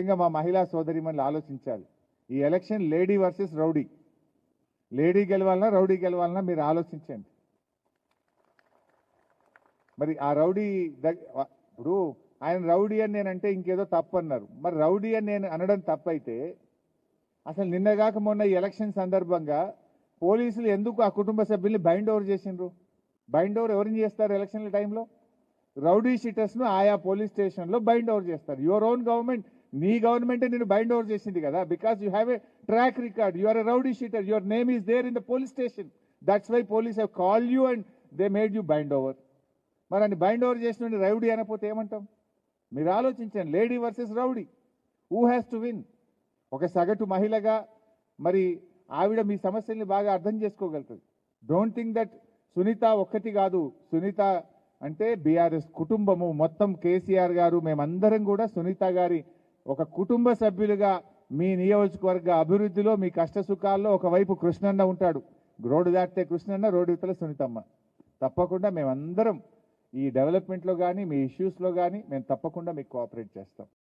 ముఖ్యంగా మా మహిళా సోదరిమణులు ఆలోచించాలి. ఈ election lady versus rowdy. Lady గెలవాలన్నా రౌడీ గెలవాలన్నా మీరు ఆలోచించండి. మరి ఆ రౌడీ ఇప్పుడు ఆయన రౌడీ అని నేనంటే ఇంకేదో తప్పు అన్నారు. మరి రౌడీ అని నేను అనడం తప్పైతే అసలు నిన్నగాక మొన్న ఈ ఎలక్షన్ సందర్భంగా పోలీసులు ఎందుకు ఆ కుటుంబ సభ్యుల్ని బైండ్ ఓవర్ చేసిండ్రు? బైండ్ ఓవర్ ఎవరిని చేస్తారు ఎలక్షన్ల టైంలో? రౌడీ షీటర్స్ను ఆయా పోలీస్ స్టేషన్లో బైండ్ ఓవర్ చేస్తారు. యువర్ ఓన్ గవర్నమెంట్, నీ గవర్నమెంటే నేను బైండ్ ఓవర్ చేసింది కదా. Because you have a track record, you are a rowdy sheeter, your name is there in the police station. That's why police have call you and they made you bind over. మరి అని bind over చేసిన rowdy అనకపోతే ఏమంటాం? మీరు ఆలోచించండి. Lady versus rowdy, who has to win? ఒక సగటు మహిళగా మరి ఆవిడ మీ సమస్యల్ని బాగా అర్థం చేసుకోగలుగుతుంది. డోంట్ థింక్ దట్ సునీత ఒక్కటి కాదు. సునీత అంటే బీఆర్ఎస్ కుటుంబము మొత్తం, కేసీఆర్ గారు మేమందరం కూడా సునీత గారి ఒక కుటుంబ సభ్యులుగా మీ నియోజకవర్గ అభివృద్ధిలో మీ కష్ట సుఖాల్లో ఒకవైపు కృష్ణన్న ఉంటాడు. రోడ్డు దాటితే కృష్ణన్న, రోడ్డు ఇవతల సునీతమ్మ. తప్పకుండా మేమందరం ఈ డెవలప్మెంట్లో కానీ మీ ఇష్యూస్లో కానీ మేము తప్పకుండా మీకు కోఆపరేట్ చేస్తాం.